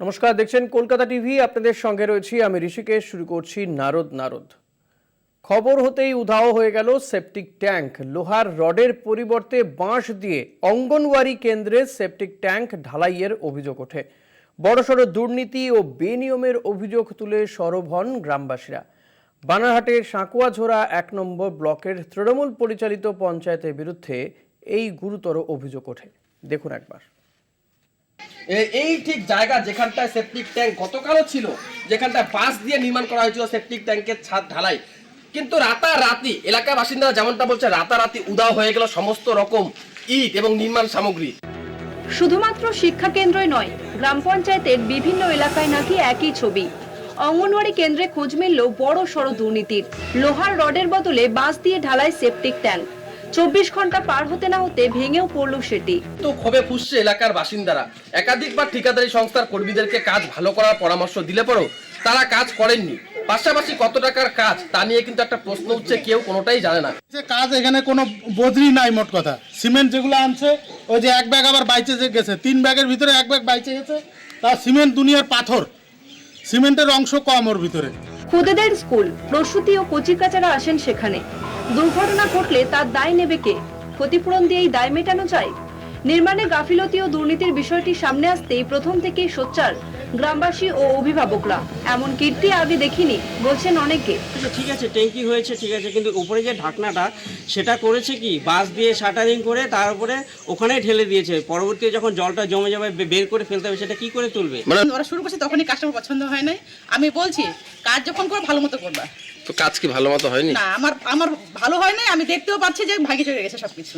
নমস্কার, দেখছেন কলকাতা টিভি। আপনাদের সঙ্গে রয়েছি আমি ঋষিকেশ। শুরু করছি নারদ। খবর হতেই উধাও হয়ে গেল সেপটিক ট্যাঙ্ক। লোহার রডের পরিবর্তে বাঁশ দিয়ে অঙ্গনওয়াড়ি কেন্দ্রে সেপটিক ট্যাঙ্ক ঢালাইয়ের অভিযোগ ওঠে। বড়সড় দুর্নীতি ও বেনিয়মের অভিযোগ তুলে সরব হন গ্রামবাসীরা। বানারহাটের সাঁকুয়াঝোড়া 1 নম্বর ব্লকের তৃণমূল পরিচালিত পঞ্চায়েতের বিরুদ্ধে এই গুরুতর অভিযোগ ওঠে। দেখুন একবার। এই ঠিক জায়গা যেখানটায় সেপটিক ট্যাঙ্ক গতকালও ছিল, যেখানটায় বাঁশ দিয়ে নির্মাণ করা হয়েছিল সেপটিক ট্যাঙ্কের ছাদ ঢালাই, কিন্তু রাতারাতি এলাকার বাসিন্দারা যেমনটা বলছে, রাতারাতি উধাও হয়ে গেল সমস্ত রকম ইট এবং নির্মাণ সামগ্রী। শুধুমাত্র শিক্ষা কেন্দ্রই নয়, গ্রাম পঞ্চায়েতের বিভিন্ন এলাকায় নাকি একই ছবি। অঙ্গনওয়াড়ি কেন্দ্রে খোঁজ মিলল বড় সড় দুর্নীতির। লোহার রডের বদলে বাঁশ দিয়ে ঢালাই সেপটিক ট্যাঙ্ক। 24 ঘন্টা পার হতে না হতে ভেঙেও পড়ল সেটি। তো ক্ষোভে ফুঁসছে এলাকার বাসিন্দারা। একাধিকবার ঠিকাদারি সংস্থার কর্মীদেরকে কাজ ভালো করার পরামর্শ দিলে পরেও তারা কাজ করেননি। পাশাপাশি কত টাকার কাজ তা নিয়ে কিন্তু একটা প্রশ্ন উঠছে, কেউ কোনোটাই জানে না। কাজ এখানে কোনো বদলি নাই। মোট কথা সিমেন্ট যেগুলো আনছে, ওই যে 1 ব্যাগ আবার বাইচে গেছে, 3 ব্যাগের ভিতরে 1 ব্যাগ বাইচে গেছে। তার সিমেন্ট দুনিয়ার পাথর, সিমেন্টের অংশ কম ওর ভিতরে। খুদেদের স্কুল, প্রসূতি ও কচিকাচারা আসেন সেখানে। দুর্ঘটনা ঘটলে তার দায় নেবে কে? ক্ষতিপূরণ দিয়েই দায় মেটানো যায়? নির্মাণে গাফিলতি ও দুর্নীতির বিষয়টি সামনে আসতেই প্রথম থেকেই সোচ্চার গ্রামবাসী ও অভিভাবকরা। এমন কীর্তি আগে দেখিনি বলছেন অনেকে। ঠিক আছে, ট্যাঙ্কি হয়েছে, ঠিক আছে, কিন্তু উপরে যে ঢাকনাটা সেটা করেছে কি বাঁশ দিয়ে শাটারিং করে তার উপরে ওখানেই ঢেলে দিয়েছে। পরবর্তীতে যখন জলটা জমে যাবে বের করে ফেলতে হবে, সেটা কি করে তুলবে? ওরা শুরু করছে তখনই কাজটা পছন্দ হয় নাই। আমি বলছি কাজ যখন করে ভালো মতো করবা। তো কাজ কি ভালো মতো হয়নি? না, আমার ভালো হয় নাই। আমি দেখতেও পাচ্ছি যে ভাঙে চলে গেছে সবকিছু।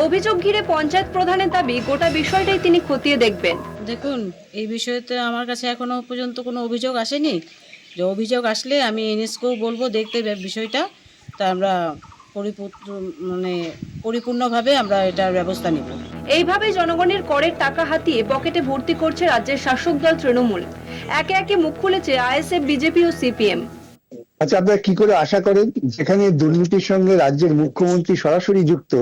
অভিযোগ ঘিরে পঞ্চায়েত প্রধানের দাবি গোটা বিষয়টাই তিনি খতিয়ে দেখবেন। দেখুন, এই বিষয়তে আমার কাছে এখনো পর্যন্ত কোনো অভিযোগ আসেনি। যে অভিযোগ আসলে আমি এনএসকেও বলবো দেখতে বিষয়টা, তা আমরা পরিপূর্ণভাবে আমরা এটার ব্যবস্থা নিব। এইভাবে জনগণের করের টাকা হাতিয়ে পকেটে ভর্তি করছে রাজ্যের শাসক দল তৃণমূল। একে একে মুখ খুলেছে আইএসএফ, বিজেপি ও সিপিএম। আচ্ছা, আপনারা কি করে আশা করেন যেখানে দুর্নীতির সঙ্গে রাজ্যের মুখ্যমন্ত্রী সরাসরি যুক্ত,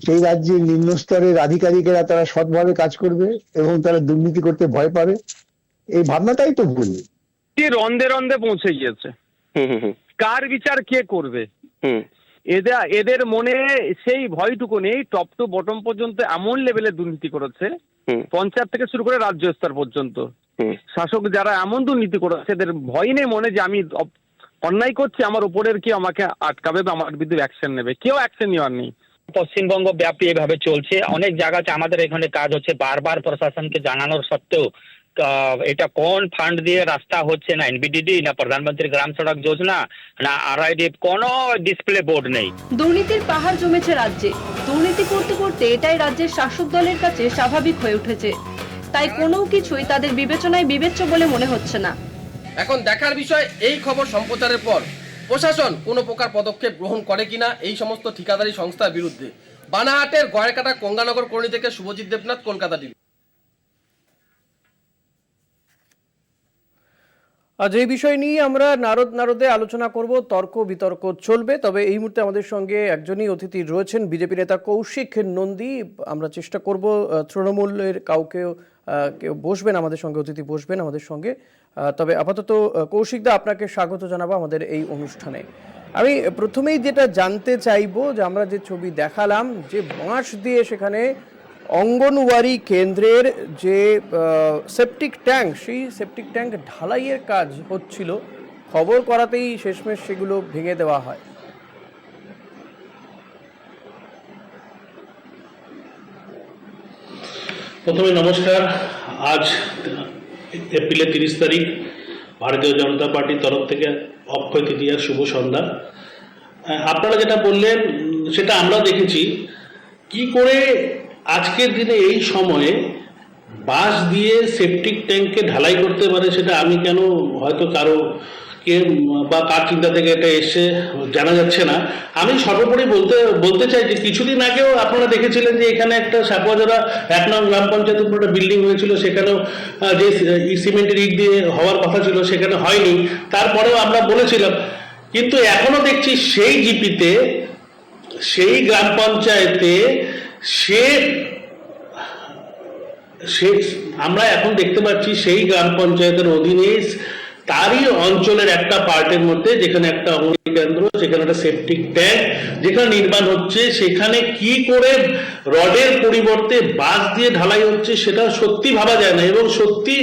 সেই রাজ্যের নিম্ন স্তরের আধিকারিকেরা তারা সৎভাবে কাজ করবে এবং তারা দুর্নীতি করতে ভয় পাবে? এই ভাবনাটাই তো ভুল। রন্ধে রন্ধে পৌঁছে গিয়েছে। কার বিচার কে করবে? এদের মনে সেই ভয়টুকু নেই। টপ টু বটম পর্যন্ত এমন লেভেলে দুর্নীতি করেছে, পঞ্চায়েত থেকে শুরু করে রাজ্য স্তর পর্যন্ত শাসক যারা এমন দুর্নীতি করেছে, এদের ভয় নেই মনে যে আমি অন্যায় করছি, আমার উপরের কি আমাকে আটকাবে বা আমার বিরুদ্ধে অ্যাকশন নেবে। কেউ অ্যাকশন নেওয়ার নেই। পশ্চিমবঙ্গ ব্যাপী এভাবে চলছে। অনেক জায়গাতে আমাদের এখানে কাজ হচ্ছে, বারবার প্রশাসনকে জানানোর সত্ত্বেও এটা কোন ফান্ড দিয়ে রাস্তা হচ্ছে, না এনবিডিডি, না প্রধানমন্ত্রী গ্রাম সড়ক যোজনা, না আরআইডি, কোনো ডিসপ্লে বোর্ড নেই। দুর্নীতির পাহাড় জমেছে রাজ্যে। দুর্নীতি করতে করতে এটাই রাজ্যের শাসক দলের কাছে স্বাভাবিক হয়ে উঠেছে। তাই কোনো কিছুই তাদের বিবেচনায় বিবেচ্য বলে মনে হচ্ছে না। এখন দেখার বিষয় এই খবর সম্প্রচারের পর প্রশাসন কোনো প্রকার পদক্ষেপ গ্রহণ করে কিনা এই সমস্ত ঠিকাদারি সংস্থার বিরুদ্ধে। বানারহাটের গয়েরকাটা গঙ্গানগর কলোনি থেকে শুভজিৎ দেবনাথ, কলকাতা টিভি। আজ এই বিষয় নিয়ে আমরা নারদে আলোচনা করব, তর্ক বিতর্ক চলবে। তবে এই মুহূর্তে আমাদের সঙ্গে একজনই অতিথি রয়েছেন, বিজেপি নেতা কৌশিক নন্দী। আমরা চেষ্টা করব তৃণমূলের কেউ বসবেন আমাদের সঙ্গে, অতিথি বসবেন আমাদের সঙ্গে। তবে আপাতত কৌশিকদা, আপনাকে স্বাগত জানাবো আমাদের এই অনুষ্ঠানে। আমি প্রথমেই যেটা জানতে চাইবো যে আমরা যে ছবি দেখালাম, যে বাঁশ দিয়ে সেখানে অঙ্গনওয়াড়ি কেন্দ্রের যে সেপটিক ট্যাঙ্ক, সেই সেপটিক ট্যাঙ্ক ঢালাইয়ের কাজ হচ্ছিল, খবর করাতেই শেষমেশ সেগুলো ভেঙে দেওয়া হয়। প্রথমে নমস্কার। আজ এপ্রিলের 30 তারিখ, ভারতীয় জনতা পার্টির তরফ থেকে অক্ষয় তৃতীয়ার শুভ সন্ধ্যা। আপনারা যেটা বললেন সেটা আমরা দেখেছি, কি করে আজকের দিনে এই সময়ে বাঁশ দিয়ে সেপটিক ট্যাঙ্ককে ঢালাই করতে পারে, সেটা আমি কেন হয়তো কারো কে বা কার চিন্তা থেকে এটা এসে জানা যাচ্ছে না। আমি সর্বোপরি বলতে চাই যে কিছুদিন আগেও আপনারা দেখেছিলেন যে এখানে একটা সাঁকুয়াঝোড়া 1 নং গ্রাম পঞ্চায়েতের উপর একটা বিল্ডিং হয়েছিল, সেখানেও যে সিমেন্টের ইট দিয়ে হওয়ার কথা ছিল সেখানে হয়নি। তারপরেও আমরা বলেছিলাম, কিন্তু এখনো দেখছি সেই জিপিতে, সেই গ্রাম পঞ্চায়েতে সে আমরা এখন দেখতে পাচ্ছি সেই গ্রাম পঞ্চায়েতের অধীনে তারই অঞ্চলের একটা পার্টের মধ্যে যেখানে একটা অঙ্গনওয়াড়ি কেন্দ্র, যেখানে একটা সেপটিক ট্যাঙ্ক যেখানে নির্মাণ হচ্ছে, সেখানে কি করে রডের পরিবর্তে বাঁশ দিয়ে ঢালাই হচ্ছে সেটা সত্যি ভাবা যায় না। এবং সত্যি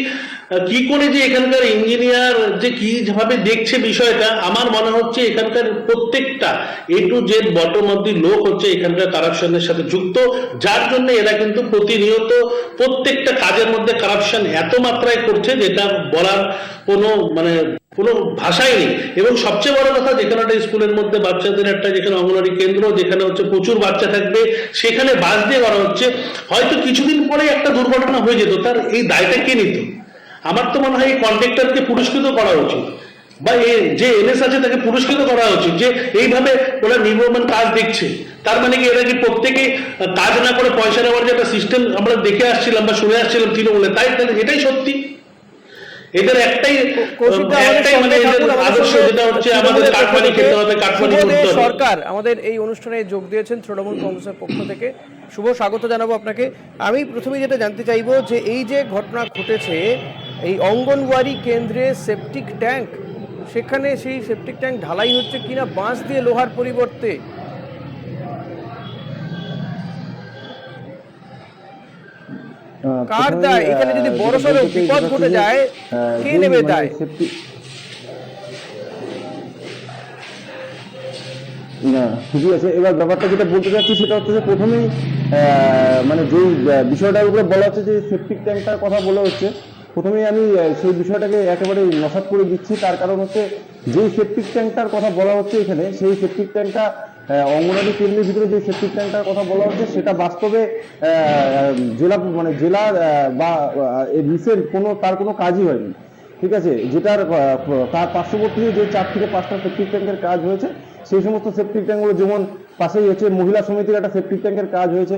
কি করে যে এখানকার ইঞ্জিনিয়ার যে কি ভাবে দেখছে বিষয়টা, আমার মনে হচ্ছে এখানকার প্রত্যেকটা A to Z বটম অব্দি লোক হচ্ছে এখানকার কারাপশনের সাথে যুক্ত, যার জন্য এরা কিন্তু প্রতিনিয়ত প্রত্যেকটা কাজের মধ্যে কারাপশন এত মাত্রায় করছে যেটা বলার কোনো ভাষাই নেই। এবং সবচেয়ে বড় কথা, যেখানে একটা স্কুলের মধ্যে বাচ্চাদের একটা যেখানে অঙ্গনওয়াড়ি কেন্দ্র, যেখানে হচ্ছে প্রচুর বাচ্চা থাকবে, সেখানে বাস দিয়ে করা হচ্ছে, হয়তো কিছুদিন পরে একটা দুর্ঘটনা হয়ে যেত, তার এই দায়টা কে নিত? আমার তো মনে হয় এই কন্ট্রাক্টরকে পুরস্কৃত করা উচিত, বা যে এনএস আছে তাকে পুরস্কৃত করা উচিত, যে এইভাবে ওরা নির্মমান কাজ দেখছে। তার মানে কি এরা কি প্রত্যেকে কাজ না করে পয়সা নেওয়ার যে একটা সিস্টেম আমরা দেখে আসছিলাম বা শুনে আসছিলাম তৃণমূলে, তাই এটাই সত্যি? এদের একটাই মানে আদর্শ, যেটা হচ্ছে আমাদের কাটমানি খেতে হবে, কাটমানি করতে হবে। সরকার আমাদের এই অনুষ্ঠানে যোগ দিয়েছেন তৃণমূল কংগ্রেসের পক্ষ থেকে। শুভ স্বাগত জানাবো আপনাকে। আমি প্রথমে যেটা জানতে চাইবো যে এই যে ঘটনা ঘটেছে, এই অঙ্গনওয়াড়ি কেন্দ্রে সেপটিক ট্যাঙ্ক, সেখানে সেই সেপটিক ট্যাঙ্ক ঢালাই হচ্ছে কিনা বাঁশ দিয়ে লোহার পরিবর্তে, কার দায়? এখানে যদি বড়সড় বিপদ ঘটে যায় কে নেবে দায়? না, ঠিকই আছে। এবার ব্যাপারটা যেটা বলতে চাচ্ছি সেটা হচ্ছে যে প্রথমেই মানে যেই বিষয়টার উপরে বলা হচ্ছে যে সেপটিক ট্যাঙ্কটার কথা বলা হচ্ছে, প্রথমেই আমি সেই বিষয়টাকে একেবারে নসাৎ করে দিচ্ছি। তার কারণ হচ্ছে যেই সেপটিক ট্যাঙ্কটার কথা বলা হচ্ছে এখানে, সেই সেপটিক ট্যাঙ্কটা অঙ্গনওয়াড়ি কেন্দ্রের ভিতরে যে সেপটিক ট্যাঙ্কটার কথা বলা হচ্ছে সেটা বাস্তবে জেলার বা রিসেন্ট তার কোনো কাজই হয়নি। ঠিক আছে, যেটার তার পার্শ্ববর্তী যে 4 থেকে 5টা সেপটিক ট্যাঙ্কের কাজ হয়েছে, সেই সমস্ত সেপটিক ট্যাঙ্কগুলো যেমন পাশেই হচ্ছে মহিলা সমিতির একটা সেপটিক ট্যাঙ্কের কাজ হয়েছে,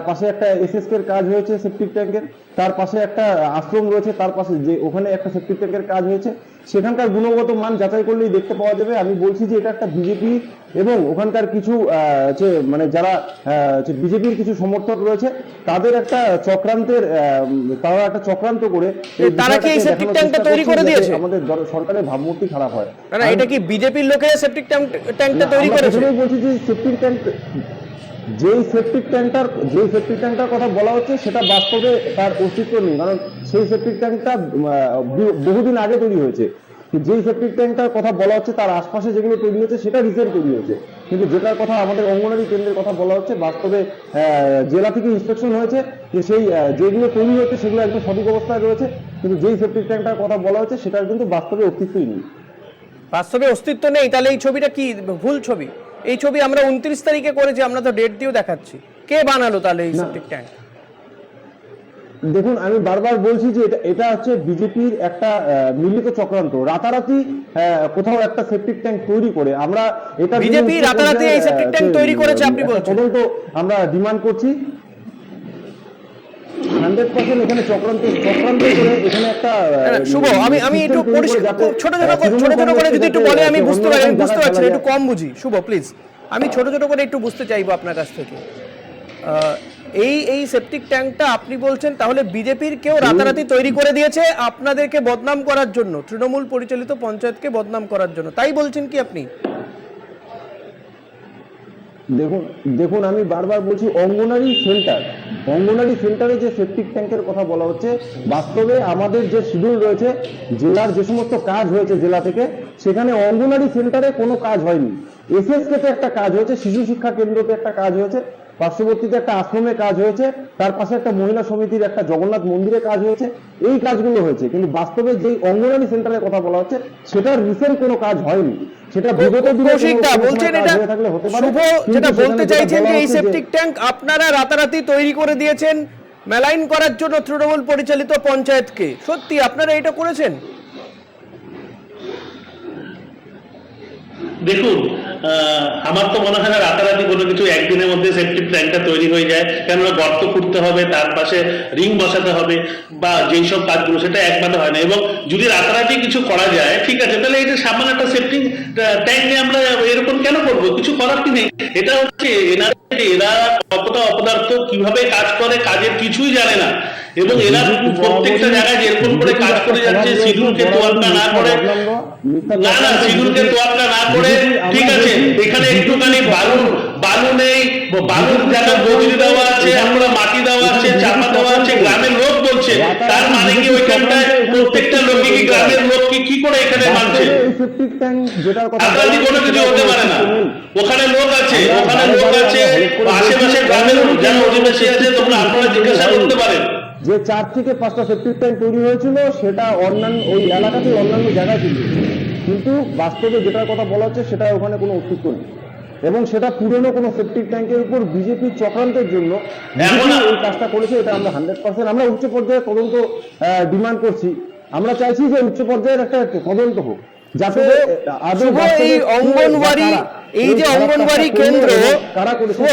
পাশে একটা এসএসকে এর কাজ হয়েছে সেপটিক ট্যাঙ্কের, তার পাশে একটা আশ্রম রয়েছে, তার পাশে যে ওখানে একটা সেপটিক ট্যাঙ্কের কাজ হয়েছে। সেখানকার গুণগত মান যাচাই করলেই দেখতে পাওয়া যাবে। আমি বলছি যে এটা একটা বিজেপি এবং ওখানকার কিছু মানে যারা বিজেপির কিছু সমর্থক রয়েছে, তাদের একটা চক্রান্তের তারা একটা চক্রান্ত করে তারা কি এই সেপটিক ট্যাঙ্কটা তৈরি করে দিয়েছে? আমাদের সরকারের ভাবমূর্তি খারাপ হয়। না, এটা কি বিজেপির লোকেরা সেপটিক ট্যাঙ্কটা তৈরি করেছে? আমি বলছি যে সেপটিক ট্যাঙ্ক, যেই সেপটিক ট্যাঙ্কটার কথা বলা হচ্ছে সেটা বাস্তবে তার অস্তিত্ব নেই, কারণ সেই সেপটিক ট্যাঙ্কটা বহুদিন আগে তৈরি হয়েছে। যেই সেপটিক ট্যাঙ্কটার কথা বলা হচ্ছে তার আশপাশে যেগুলো তৈরি হয়েছে সেটা রিসেন্ট তৈরি হয়েছে, কিন্তু যেটার কথা আমাদের অঙ্গনওয়াড়ি কেন্দ্রের কথা বলা হচ্ছে বাস্তবে জেলা থেকে ইন্সপেকশন হয়েছে যে সেই যেগুলো তৈরি হয়েছে সেগুলো একদম সঠিক অবস্থায় রয়েছে, কিন্তু যেই সেপটিক ট্যাঙ্কটার কথা বলা হচ্ছে সেটার কিন্তু বাস্তবে অস্তিত্বই নেই। বাস্তবে অস্তিত্ব নেই? তাহলে এই ছবিটা কি ভুল ছবি? এই ছবি আমরা 29 তারিখে করেছি, আমরা তো ডেট দিয়েও দেখাচ্ছি। কে বানালো তাহলে এই সেপটিক ট্যাঙ্ক? দেখুন, আমি বারবার বলছি যে এটা হচ্ছে বিজেপির একটা মিলিত চক্রান্ত। রাতারাতি কোথাও একটা সেপটিক ট্যাঙ্ক তৈরি করে আমরা এটা বিজেপি রাতারাতি এই সেপটিক ট্যাঙ্ক তৈরি করেছে আপনি বলছেন? তদন্ত আমরা ডিমান্ড করছি 100% এখানে চক্রান্ত করে এখানে একটা শুভ, আমি একটু ছোট করে যদি একটু বলে আমি বুঝতে পারছি না, একটু কম বুঝি। শুভ প্লিজ, আমি ছোট করে একটু বুঝতে চাইবো আপনার কাছ থেকে। এই সেপটিক ট্যাঙ্কটা আপনি বলছেন তাহলে বিজেপির কেউ রাতারাতি তৈরি করে দিয়েছে আপনাদেরকে বদনাম করার জন্য, তৃণমূল পরিচালিত পঞ্চায়েতকে বদনাম করার জন্য, তাই বলছেন কি আপনি? দেখুন আমি বারবার বলছি অঙ্গনওয়াড়ি সেন্টারে যে সেপটিক ট্যাঙ্কের কথা বলা হচ্ছে, বাস্তবে আমাদের যে শিডিউল রয়েছে জেলার যে সমস্ত কাজ হয়েছে জেলা থেকে, সেখানে অঙ্গনওয়াড়ি সেন্টারে কোনো কাজ হয়নি। এসএসকে তে একটা কাজ হয়েছে, শিশু শিক্ষা কেন্দ্রতে একটা কাজ হয়েছে, পার্শ্ববর্তীতে একটা আশ্রমে কাজ হয়েছে, তার পাশে একটা মহিলা সমিতির একটা জগন্নাথ মন্দিরে কাজ হয়েছে। এই কাজগুলো হয়েছে, কিন্তু বাস্তবে যে অঙ্গনওয়াড়ি সেন্টারের কথা বলা হচ্ছে সেটার রিসেন্ট কোনো কাজ হয়নি। সেটা বিগত দিনে বলছেন এটা শুভ যেটা বলতে চাইছেন যে এই সেপটিক ট্যাঙ্ক আপনারা রাতারাতি তৈরি করে দিয়েছেন মেলাইন করার জন্য তৃণমূল পরিচালিত পঞ্চায়েতকে। সত্যি আপনারা এটা করেছেন? দেখুন, আমার তো মনে হয় না রাতারাতি কোনো কিছু একদিনের মধ্যে সেপটিক ট্যাঙ্কটা তৈরি হয়ে যায়, কেননা গর্ত খুঁড়তে হবে, তার পাশে রিং বসাতে হবে বা যেই সব কাজগুলো সেটা একবারে হয় না। এবং যদি রাতারাতি কিছু করা যায় ঠিক আছে, তাহলে এটা সামান্য একটা সেপটিক ট্যাঙ্ক নিয়ে আমরা এরকম কেন করবো? কিছু করার কি নেই। এটা হচ্ছে এরা কতটা অপদার্থ, কিভাবে কাজ করে, কাজের কিছুই জানে না। এবং এরা প্রত্যেকটা জায়গায় যেরকম করে কাজ করে যাচ্ছে, সিঁদুরকে তোয়াক্কা না করে, না সিঁদুরকে তোয়াক্কা না করে, ঠিক আছে এখানে একটুখানি বালু নেই, বালুর জায়গায় বদলি দেওয়া আছে, আমরা মাটি দেওয়া আছে, চাপা দেওয়া আছে, গ্রামের লোক বলছে, তার মানে কি ওইখানটায় প্রত্যেকটা লোকই কি গ্রামের লোক কি করে এখানে মানছে? আপনাদের কোনো কিছু হতে পারে না, ওখানে লোক আছে, আশেপাশে গ্রামের যারা অধিবাসী আছে, তোমরা আপনারা জিজ্ঞাসা করতে পারেন। যে 4 থেকে 5টা সেপ্টিক ট্যাঙ্ক তৈরি হয়েছিল সেটা অন্যান্য ওই এলাকাতে অন্যান্য জায়গায় তৈরি হয়েছিল, কিন্তু বাস্তবে যেটার কথা বলা হচ্ছে সেটা ওখানে কোনো অস্তিত্ব নেই, এবং সেটা পুরনো কোনো সেপ্টিক ট্যাঙ্কের উপর বিজেপির চক্রান্তের জন্য এই কাজটা করেছে। এটা আমরা 100% আমরা উচ্চ পর্যায়ে তদন্ত ডিমান্ড করছি। আমরা চাইছি যে উচ্চ পর্যায়ের একটা তদন্ত হোক, যাতে এই অঙ্গনওয়াড়ি, এই যে অঙ্গনওয়াড়ি কেন্দ্র, কারা করেছে,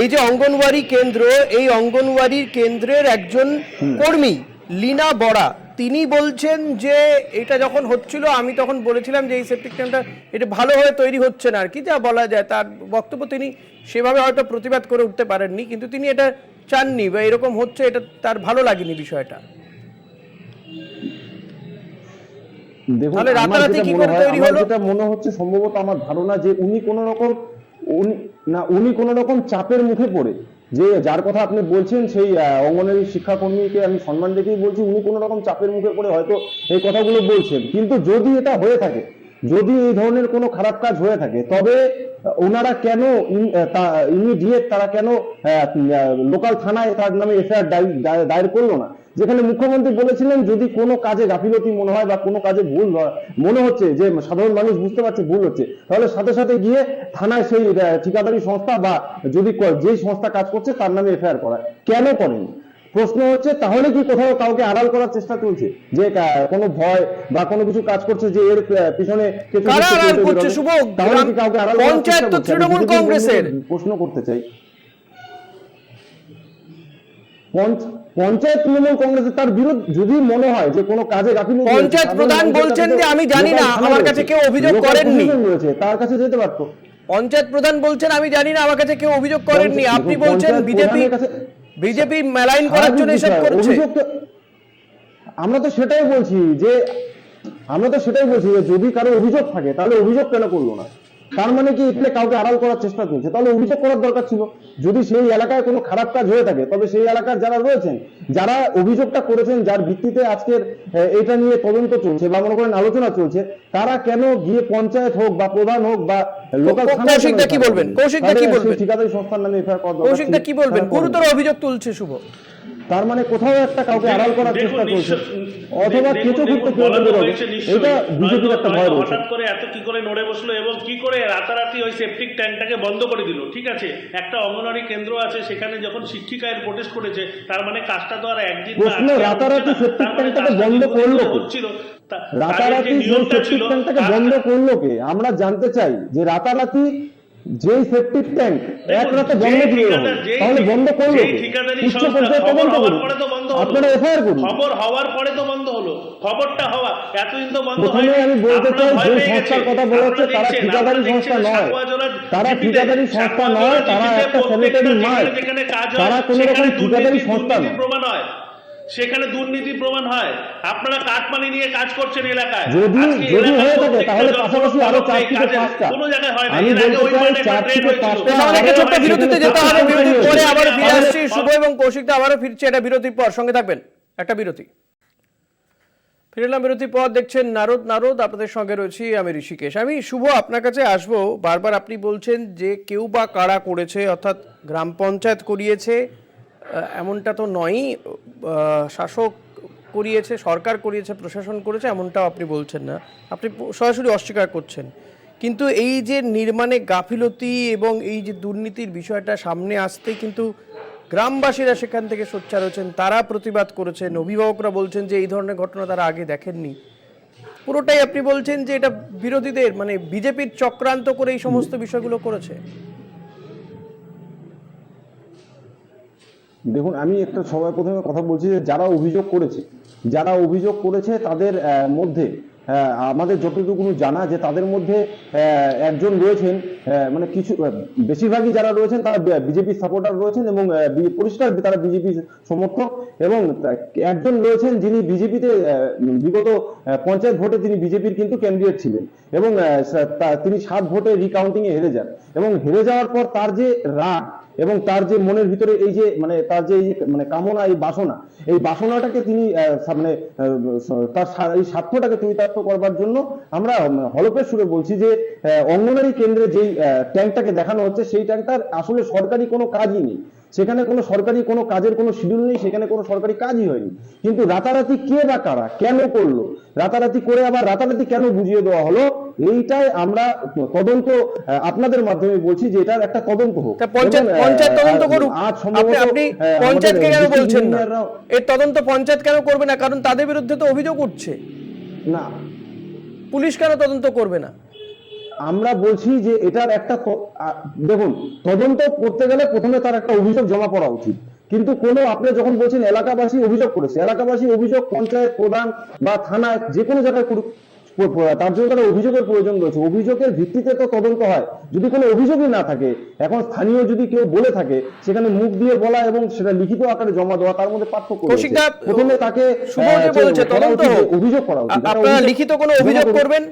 এই যে অঙ্গনওয়াড়ি কেন্দ্র, এই অঙ্গনওয়াড়ি কেন্দ্রের একজন কর্মী লীনা বড়া, তিনি বলছেন যে এটা যখন হচ্ছিল আমি তখন বলেছিলাম যে এই সেপ্টিক ট্যাঙ্কটা এটা ভালোভাবে তৈরি হচ্ছে না আর কি, যা বলা যায়। তার বক্তব্য তিনি সেভাবে হয়তো প্রতিবাদ করে উঠতে পারেননি, কিন্তু তিনি এটা চাননি বা এরকম হচ্ছে এটা তার ভালো লাগেনি বিষয়টা। তাহলে রাতারাতি কি করে তৈরি হলো? যেটা মনে হচ্ছে সম্ভবত আমার ধারণা যে উনি কোন রকম চাপের মুখে পড়ে, যে যার কথা আপনি বলছেন সেই অঙ্গনওয়াড়ি শিক্ষাকর্মীকে আমি সম্মান রেখেই বলছি, উনি কোন রকম চাপের মুখে পড়ে হয়তো এই কথাগুলো বলছেন। কিন্তু যদি এটা হয়ে থাকে, যদি এই ধরনের কোনো খারাপ কাজ হয়ে থাকে, তবে ওনারা কেন ইমিডিয়েট তারা কেন লোকাল থানায় তার নামে এফআইআর দায়ের করলো না? যেখানে মুখ্যমন্ত্রী বলেছিলেন যদি কোনো কাজে গাফিলতি মনে হয় বা কোনো কাজে ভুল মনে হচ্ছে, যে সাধারণ মানুষ বুঝতে পারছে ভুল হচ্ছে, তাহলে সাথে সাথে গিয়ে থানায় সেই ঠিকাদারি সংস্থা বা যদি যে সংস্থা কাজ করছে তার নামে এফআইআর করা। কেন করেনি? প্রশ্ন হচ্ছে তাহলে কি কোথাও কাউকে আড়াল করার চেষ্টা চলছে, যে কোনো ভয় বা কোনো কিছু কাজ করছে যে এর পিছনে কাউকে আড়াল তৃণমূল কংগ্রেসের? প্রশ্ন করতে চাই, পঞ্চায়েত তৃণমূল কংগ্রেসের তার বিরুদ্ধে যদি মনে হয় যে কোনো কাজে গাফিলতি, পঞ্চায়েত প্রধান বলছেন যে আমি জানি না, আমার কাছে কেউ অভিযোগ করেননি, তার কাছে যেতে পারতো। পঞ্চায়েত প্রধান বলছেন আমি জানি না, আমার কাছে কেউ অভিযোগ করেননি। আপনি বলছেন বিজেপি মেলাইন করার জন্য এসব করছে। আমরা তো সেটাই বলছি যে যদি কারো অভিযোগ থাকে তাহলে অভিযোগ কেন করলো না? তার মানে কি এখানে কাউকে আড়াল করার চেষ্টা করছে? তাহলে অভিযোগ করার দরকার ছিল। যদি সেই এলাকায় কোনো খারাপ কাজ হয়ে থাকে, তবে সেই এলাকার যারা রয়েছেন, যারা অভিযোগটা করেছেন, যার ভিত্তিতে আজকের এটা নিয়ে তদন্ত চলছে বা মনে করেন আলোচনা চলছে, তারা কেন গিয়ে পঞ্চায়েত হোক বা প্রধান হোক বা লোকাল কৌশিকদা কি বলবেন? কৌশিকদা কি বলবেন? ঠিকাদারি সংস্থার নামে এফআইআর করা দরকার। কৌশিকদা কি বলবেন? গুরুতর অভিযোগ তুলছে শুভ। তার মানে কোথাও একটা কাউকে আড়াল করার চেষ্টা করছে, অথবা কেঁচো করতে এটা বিজেপির একটা ভয় রয়েছে। হঠাৎ করে এত কি করে নড়ে বসলো এবং কি করে রাতারাতি ওই সেপটিক ট্যাঙ্কটাকে বন্ধ করে দিল? ঠিক আছে, একটা অঙ্গনওয়াড়ি কেন্দ্র আছে, সেখানে যখন শিক্ষিকায়ের প্রোটেস্ট করেছে, তার মানে কাজটা তো আর একদিন প্রশ্ন রাতারাতি সেপটিক ট্যাঙ্কটাকে বন্ধ করলো হচ্ছিল, রাতারাতি সেপটিক ট্যাঙ্কটাকে বন্ধ করলো কে? আমরা জানতে চাই যে রাতারাতি যে সেপটিক ট্যাঙ্ক এক রাতে বন্ধ দিয়ে তাহলে বন্ধ করলো উচ্চ পর্যায়ে তদন্ত করুন, আপনারা এফআইআর করুন। খবর হওয়ার পরে তো বন্ধ হলো, খবরটা হওয়া এতদিন তো বন্ধ হয়নি। আমি বলতে চাই যে সংস্থার কথা বলা হচ্ছে তারা ঠিকাদারি সংস্থা নয়, তারা ঠিকাদারি সংস্থা নয়, তারা একটা স্যানিটারি মার্ক, তারা কোনো রকম ঠিকাদারি সংস্থা নয়। প্রমাণ হয় সেখানে দুর্নীতি প্রমাণ হয়, আপনারা কাটমানি নিয়ে কাজ করছেন এলাকায়। যদি হয়ে থাকে তাহলে পাশাপাশি আরো 4 থেকে 5টা, কোনো জায়গায় হয় না। আমি বলতে চাই 4 থেকে 5টা। একটা ছোট্ট বিরতিতে যেতে হবে, বিরতির পরে আবার ফিরে আসছি। শুভ এবং কৌশিকদা আবারও ফিরছে, এটা বিরতির পর, সঙ্গে থাকবেন। একটা বিরতি, ফিরে এলাম বিরতির পর। দেখছেন নারদ, আপনাদের সঙ্গে রয়েছি আমি ঋষিকেশ। আমি শুভ আপনার কাছে আসবো। বারবার আপনি বলছেন যে কেউ বা কারা করেছে, অর্থাৎ গ্রাম পঞ্চায়েত করিয়েছে এমনটা তো নয়ই, শাসক করিয়েছে, সরকার করিয়েছে, প্রশাসন করেছে, এমনটাও আপনি বলছেন না, আপনি সরাসরি অস্বীকার করছেন। কিন্তু এই যে নির্মাণে গাফিলতি এবং এই যে দুর্নীতির বিষয়টা সামনে আসতেই কিন্তু গ্রামবাসীরা সেখান থেকে সোচ্চার হয়েছেন, তারা প্রতিবাদ করেছেন, অভিভাবকরা বলছেন যে এই ধরনের ঘটনা তারা আগে দেখেননি। পুরোটাই আপনি বলছেন যে এটা বিরোধীদের, মানে বিজেপির চক্রান্ত করে এই সমস্ত বিষয়গুলো করেছে। দেখুন, আমি একটা সবার প্রথমে কথা বলছি যে যারা অভিযোগ করেছে তাদের মধ্যে আমাদের যতটুকু জানা যে তাদের মধ্যে একজন রয়েছেন, মানে কিছু বেশিরভাগই যারা রয়েছেন তারা বিজেপি সাপোর্টার রয়েছেন এবং পরিষ্কার তারা বিজেপি সমর্থক, এবং একজন রয়েছেন যিনি বিজেপিতে বিগত পঞ্চায়েত ভোটে তিনি বিজেপির কিন্তু ক্যান্ডিডেট ছিলেন এবং তিনি 7 ভোটে রিকাউন্টিং এ হেরে যান, এবং হেরে যাওয়ার পর তার যে রাগ এবং তার যে মনের ভিতরে এই যে মানে তার যে মানে কামনা, এই বাসনাটাকে তিনি মানে তার এই স্বার্থটাকে চরিতার্থ করবার জন্য আমরা হলফের সুরে বলছি যে অঙ্গনারী কেন্দ্রে যেই ট্যাঙ্কটাকে দেখানো হচ্ছে সেই ট্যাঙ্কটার আসলে সরকারি কোনো কাজই নেই, সেখানে কোনো সরকারি কোনো কাজের কোনো শিডিউল নেই, সেখানে কোনো সরকারি কাজই হয়নি। কিন্তু রাতারাতি কে বা কারা কেন করলো, রাতারাতি করে আবার রাতারাতি কেন বুঝিয়ে দেওয়া হলো, এইটাই আমরা তদন্ত আপনাদের মাধ্যমে বলছি যে এটার একটা তদন্ত হোক। পঞ্চায়েত তদন্ত করুক। আপনি পঞ্চায়েতকে কেন বলছেন না? এর তদন্ত পঞ্চায়েত কেন করবে না? কারণ তাদের বিরুদ্ধে তো অভিযোগ উঠছে। না, পুলিশ কেন তদন্ত করবে না? আমরা বলছি যে এটার একটা দেখুন, তদন্ত করতে গেলে প্রথমে তার একটা অভিযোগ জমা পড়া উচিত, কিন্তু কোনো আপনি যখন বলছেন এলাকাবাসী অভিযোগ করেছে, এলাকাবাসী অভিযোগ পঞ্চায়েত প্রধান বা থানায় যে কোনো জায়গায় করুক, তার জন্য তারা অভিযোগের প্রয়োজন রয়েছে, অভিযোগের ভিত্তিতে তো তদন্ত হয়। যদি কোনো অভিযোগই না থাকে, এখন স্থানীয় যদি কেউ বলে থাকে, সেখানে মুখ দিয়ে বলা এবং সেটা লিখিত আকারে জমা দেওয়া, তার মধ্যে পার্থক্য রয়েছে। প্রথমে তাকে অভিযোগ করা উচিত। আপনারা লিখিত কোনো অভিযোগ করবেন?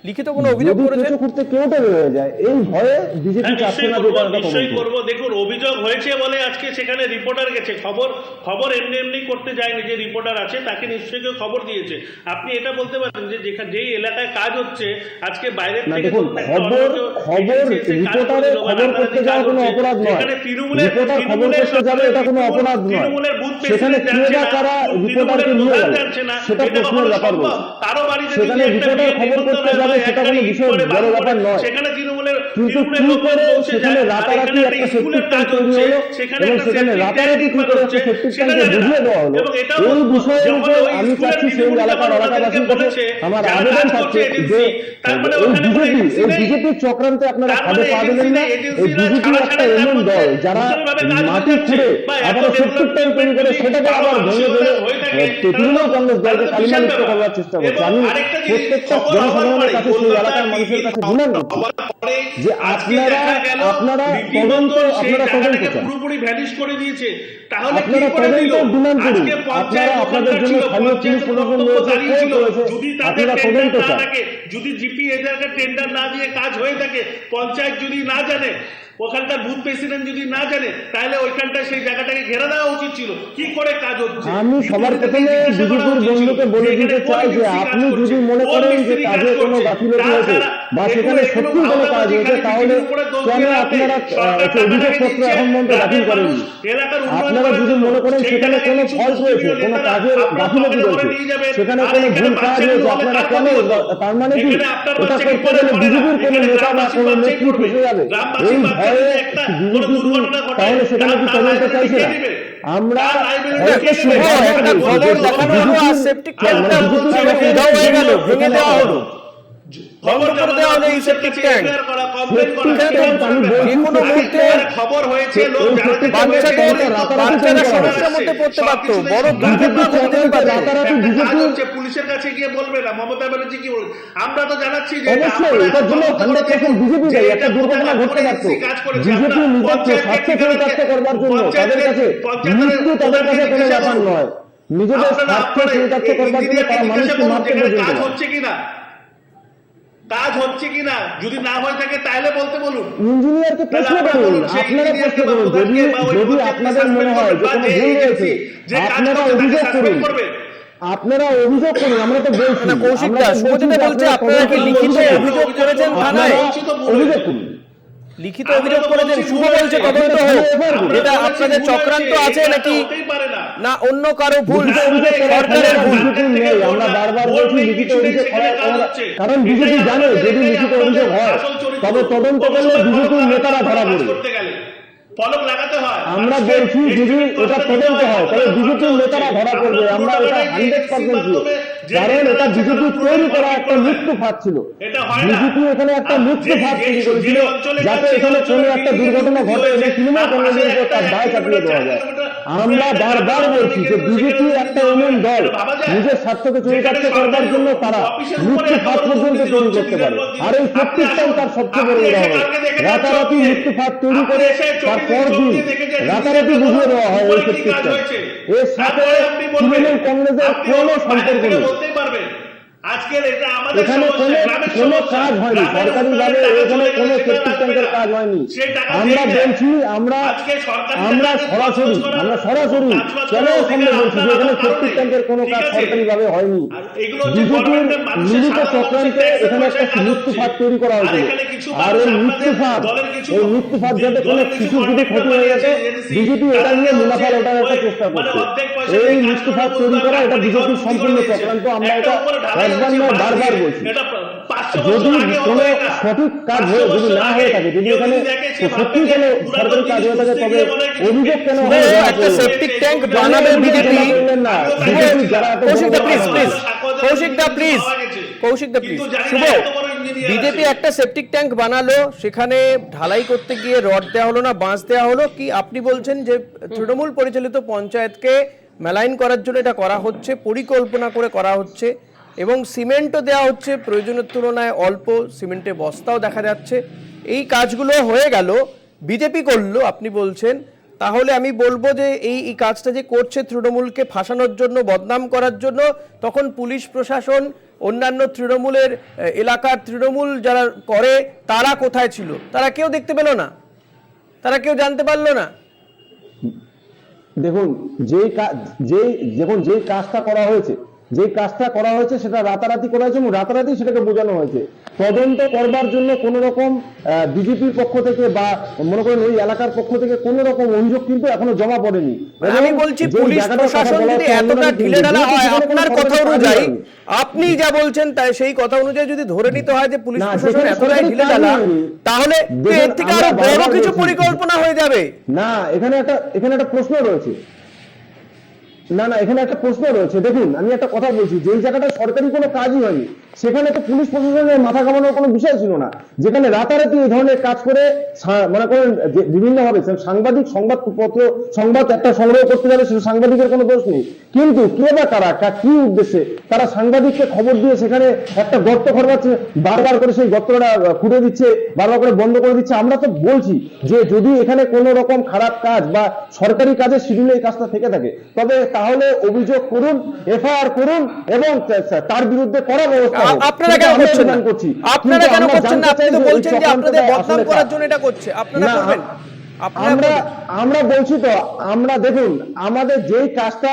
লিখিত কোনো অভিযোগ করেছেন? করতে কেউটা হয়ে যায় এই ভয়ে বিজেপি চাচ্ছে না। নিশ্চয়ই করব। দেখুন, অভিযোগ হয়েছে বলে আজকে সেখানে রিপোর্টার গেছে, খবর এমনি করতে যায়নি, যে রিপোর্টার আছে তাকে নিশ্চয়ই কেউ খবর দিয়েছে। আপনি এটা বলতে পারেন যে যেই এলাকায় কাজ হচ্ছে আজকে বাইরে থেকে দেখুন, খবর রিপোর্টারে খবর করতে যাওয়া কোনো অপরাধ নয়, রিপোর্টার খবর করতে যাবে এটা কোনো অপরাধ নয়, সেখানে কে বা কারা রিপোর্টারকে নিয়ে গেল সেটা প্রশ্নের ব্যাপার রয়েছে। সেখানে রিপোর্টার খবর করতে যাবে সেটা কোনো বিষয় বড় ব্যাপার নয়, কিন্তু কি করে সেখানে রাতারাতি একটা সেপ্টিক ট্যাঙ্ক তৈরি হলো এবং সেখানে রাতারাতি কি করে একটা সেপ্টিক ট্যাঙ্কে বুঝিয়ে দেওয়া হলো, এই বিষয়ে আমি চাচ্ছি সেই এলাকাবাসীর কাছে আমার আবেদন থাকছে যে এই বিজেপির চক্রান্তে আপনারা খাদে পা দিলেন না। এই বিজেপি একটা এমন দল যারা মাটি খুঁড়ে আবার সেপ্টিক ট্যাঙ্ক তৈরি করে সেটাকে আবার ভেঙে তৃণমূল কংগ্রেস দলকে কালিমালিপ্ত করবার চেষ্টা করছে। আমি প্রত্যেকটা জনসাধারণের কাছে সেই এলাকার মানুষের কাছে ডিমান্ড করছি যে আপনারা তদন্ত চান, পুরোপুরি ভ্যানিশ করে দিয়েছে। তাহলে আপনারা তদন্ত ডিমান্ড করুন, আপনারা আপনাদের জন্য স্থানীয় পুলিশ প্রশাসন রয়েছে, আপনারা তদন্ত চান। যদি জিপি এদেরকে টেন্ডার না দিয়ে কাজ হয়ে থাকে, পঞ্চায়েত যদি না জানে, ওখানকার বুথ প্রেসিডেন্ট যদি না জানে, তাহলে ওইখানটায় সেই জায়গাটাকে ঘেরা দেওয়া উচিত ছিল। কি করে কাজ হচ্ছে? আমি সবার প্রথমে বিজেপির বন্ধুকে বলে দিতে চাই যে আপনি যদি মনে করেন যে কাজে কোনো গাফিলতি হয়েছে বা সেখানে সত্যি কোনো কাজ হয়েছে, তাহলে কেন আপনারা অভিযোগপত্র এখন পর্যন্ত দাখিল করেননি? আপনারা যদি মনে করেন সেখানে কোনো ফল্ট রয়েছে, কোনো কাজের গাফিলতি রয়েছে, সেখানে কোনো ভুল কাজ হয়েছে, আপনারা কেন, তার মানে কি এটা করতে গেলে বিজেপির কোনো নেতা বা কোনো নেত্রী ফেসে যাবে এই ভয়ে বিজেপি তাহলে সেখানে কি তদন্ত চাইছে না? আমরা একটা খবর দেখানো হলো আর সেপ্টিক ট্যাঙ্কটা উধাও হয়ে গেল, ভেঙে দেওয়া হলো, বন্ধ করে দেওয়া হলো এই সেপ্টিক ট্যাঙ্ক। যে কোনো মুহূর্তে বাচ্চারা সমস্যার মধ্যে পড়তে পারতো, বড় দুর্ঘটনা ঘটতে পারতো। পুলিশের কাছে গিয়ে বলবে না, মমতা ব্যানার্জি কি বলবে? আমরা তো জানাচ্ছি যে অবশ্যই এটার জন্য 100% বিজেপি দায়ী, একটা দুর্ঘটনা ঘটতে পারতো। বিজেপি নিজের স্বার্থ চরিতার্থ করবার জন্য তাদের কাছে মৃত্যু তাদের কাছে কোনো ব্যাপার নয়, নিজেদের স্বার্থ চরিতার্থ করবার জন্য তারা মানুষকে মারতে পর্যন্ত কাজ হচ্ছে কিনা, যদি না হয়ে থাকে তাহলে বলতে বলুন, ইঞ্জিনিয়ারকে প্রশ্ন করুন, আপনারা প্রশ্ন করুন, যদি আপনাদের মনে হয় যে কোনো ভুল হয়েছে আপনারা অভিযোগ করুন, আমরা তো বলছি না। কৌশিক দাস বলছে আপনারা কি লিখিত অভিযোগ করেছেন থানায়? অভিযোগ করুন, লিখিত অভিযোগ করেছেন, শুভ বলছে তদন্ত হোক। এটা আপনাদের চক্রান্ত আছে নাকি না অন্য কারো ভুল, সরকারের ভুল? আমরা বারবার বলছি লিখিত অভিযোগ করার, কারণ বিজেপি জানে যদি লিখিত অভিযোগ হয় তবে তদন্ত করলে বিজেপির নেতারা ধরা পড়বে। আমরা বলছি যদি এটা তদন্ত হয় তবে বিজেপির নেতারা ধরা পড়বে, আমরা এটা 100% শিওর। কারণ এটা বিজেপি তৈরি করা একটা মৃত্যু ফাঁদ ছিল, বিজেপি এখানে একটা মৃত্যু ফাঁদ তৈরি করেছিল যাতে এখানে কোনো একটা দুর্ঘটনা ঘটে এবং তৃণমূল কংগ্রেসের উপর তার দায় চাপিয়ে দেওয়া যায়। আমরা বারবার বলছি যে বিজেপি একটা এমন দল নিজের স্বার্থকে চরিতার্থ করবার জন্য তারা মৃত্যু ফাঁদ পর্যন্ত তৈরি করতে পারে। আর এই সেপ্টিক ট্যাঙ্ক তার সবচেয়ে বড় উদাহরণ। রাতারাতি মৃত্যু ফাঁদ তৈরি করে তার পরদিন রাতারাতি বুঝিয়ে দেওয়া হয় এই সেপ্টিক ট্যাঙ্ক। এর সাথে তৃণমূল কংগ্রেসের কোনো সম্পর্ক নেই। এখানে কোনো কাজ হয়নি সরকারিভাবে, এখানে কোনো সেপ্টিক ট্যাঙ্কের কাজ হয়নি। আমরা বলছি আমরা সরাসরি কেন সামনে বলছি যে এখানে সেপ্টিক ট্যাঙ্কের কোনো কাজ সরকারিভাবে হয়নি। বিজেপির মিলিত চক্রান্তে এখানে একটা মৃত্যু ফাঁদ তৈরি করা হয়েছিল। আর এই মৃত্যু ফাঁদ যাতে কোনো শিশু যদি ক্ষতি হয়ে যেত, বিজেপি এটা নিয়ে মুনাফা ওঠার একটা চেষ্টা করছে। এই মৃত্যু ফাঁদ তৈরি করা এটা বিজেপির সম্পূর্ণ চক্রান্ত। আমরা এটা বারবার বলছি, যদি কোনো সঠিক কাজ যদি না হয়ে থাকে, যদি এখানে সত্যি কোনো সরকারি কাজ হয়ে থাকে, তবে অভিযোগ কেন একটা সেপ্টিক ট্যাঙ্ক বানাবে বিজেপি? না কৌশিকদা প্লিজ শুভ, বিজেপি একটা সেপ্টিক ট্যাঙ্ক বানালো, সেখানে ঢালাই করতে গিয়ে রড দেওয়া হলো না, বাঁশ দেওয়া হলো, কি আপনি বলছেন যে তৃণমূল পরিচালিত পঞ্চায়েতকে মেলাইন করার জন্য এটা করা হচ্ছে, পরিকল্পনা করে করা হচ্ছে, এবং সিমেন্টও দেওয়া হচ্ছে প্রয়োজনের তুলনায় অল্প, সিমেন্টে বস্তাও দেখা যাচ্ছে। এই কাজগুলো হয়ে গেল, বিজেপি করলো আপনি বলছেন, তাহলে আমি বলবো যে এই কাজটা যে করছে তৃণমূলকে ফাঁসানোর জন্য, বদনাম করার জন্য, তখন পুলিশ প্রশাসন, অন্যান্য তৃণমূলের এলাকার তৃণমূল যারা করে তারা কোথায় ছিল? তারা কেউ দেখতে পেল না, তারা কেউ জানতে পারলো না। দেখুন যেই কাজটা করা হয়েছে সেটা রাতারাতি করা হয়েছে এবং রাতারাতি সেটাকে বোঝানো হয়েছে। তদন্ত করবার জন্য কোন রকম বিজেপির পক্ষ থেকে বা মনে করেন ওই এলাকার পক্ষ থেকে কোন রকম অভিযোগ কিন্তু এখনো জমা পড়েনি। আমি বলছি পুলিশ প্রশাসন যদি এতটা ঢিলেঢালা হয়, আপনার কথা অনুযায়ী, আপনি যা বলছেন তাই সেই কথা অনুযায়ী যদি ধরে নিতে হয় যে পুলিশ প্রশাসন এতটাই ঢিলেঢালা, তাহলে এর থেকে আরো বড় কিছু পরিকল্পনা হয়ে যাবে। না, এখানে একটা প্রশ্ন রয়েছে। এখানে একটা প্রশ্ন রয়েছে। দেখুন, আমি একটা কথা বলছি, যেই জায়গাটা সরকারি কোনো কাজই হয়নি সেখানে তো পুলিশ প্রশাসনের মাথা ঘামানোর কোনো বিষয় ছিল না। যেখানে রাতারাতি এই ধরনের কাজ করে মনে করেন বিভিন্ন ভাবে সাংবাদিক সংবাদ একটা সংগ্রহ করতে গেলে সেটা সাংবাদিকের কোনো দোষ নেই, কিন্তু কে বা কারা কি উদ্দেশ্যে তারা সাংবাদিককে খবর দিয়ে সেখানে একটা গর্ত খরবাচ্ছে, বারবার করে সেই গর্তটা খুঁড়ে দিচ্ছে, বারবার করে বন্ধ করে দিচ্ছে। আমরা তো বলছি যে যদি এখানে কোনো রকম খারাপ কাজ বা সরকারি কাজের শিডিউলে এই কাজটা থেকে থাকে, তবে তাহলে অভিযোগ করুন, এফআইআর করুন এবং তার বিরুদ্ধে কড়া ব্যবস্থা। আপনারা কেন করছেন না? আপনারা কেন করছেন না? আপনি তো বলছেন যে আপনাদের বদনাম করার জন্য এটা করছে, আপনারা করবেন। আমরা বলছি তো, আমরা দেখুন আমাদের যেই কাজটা,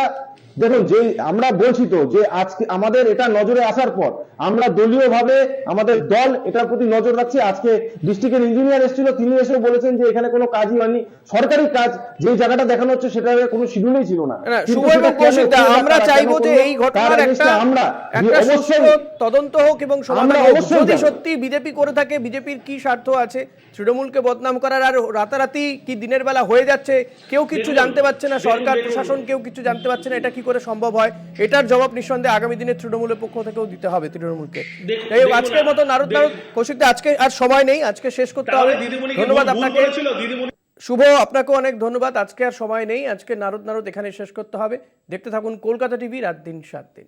দেখুন যে আমরা বলছি তো যে আজকে আমাদের এটা নজরে আসার পর আমরা দলীয়ভাবে আমাদের দল এটার প্রতি নজর রাখছি। আজকে ডিস্ট্রিক্টের ইঞ্জিনিয়ার এসেছিল, তিনি এসে বলেছেন যে এখানে কোনো কাজই হয়নি, সরকারি কাজ যে জায়গাটা দেখানো হচ্ছে সেটার কোনো শিডিউলই ছিল না। আমরা চাইবো যে এই ঘটনার একটা তদন্ত হোক এবং সমাধান হোক। যদি সত্যি বিজেপি করে থাকে, বিজেপির কি স্বার্থ আছে তৃণমূলকে বদনাম করার? আর রাতারাতি কি দিনের বেলা হয়ে যাচ্ছে, কেউ কিছু জানতে পারছে না, সরকার প্রশাসন কেউ কিছু জানতে পারছে না, এটা কি করে সম্ভব হয়? এটার জবাব নিঃসন্দেহে আগামী দিনে তৃণমূলের পক্ষ থেকেও দিতে হবে তৃণমূলকে। আজকের মতো নারদ কৌশিকদা, আজকে আর সময় নেই, আজকে শেষ করতে হবে। ধন্যবাদ আপনাকে শুভ, আপনাকেও অনেক ধন্যবাদ। আজকে আর সময় নেই, আজকে নারদ এখানে শেষ করতে হবে। দেখতে থাকুন কলকাতা টিভি, রাত দিন 7 দিন।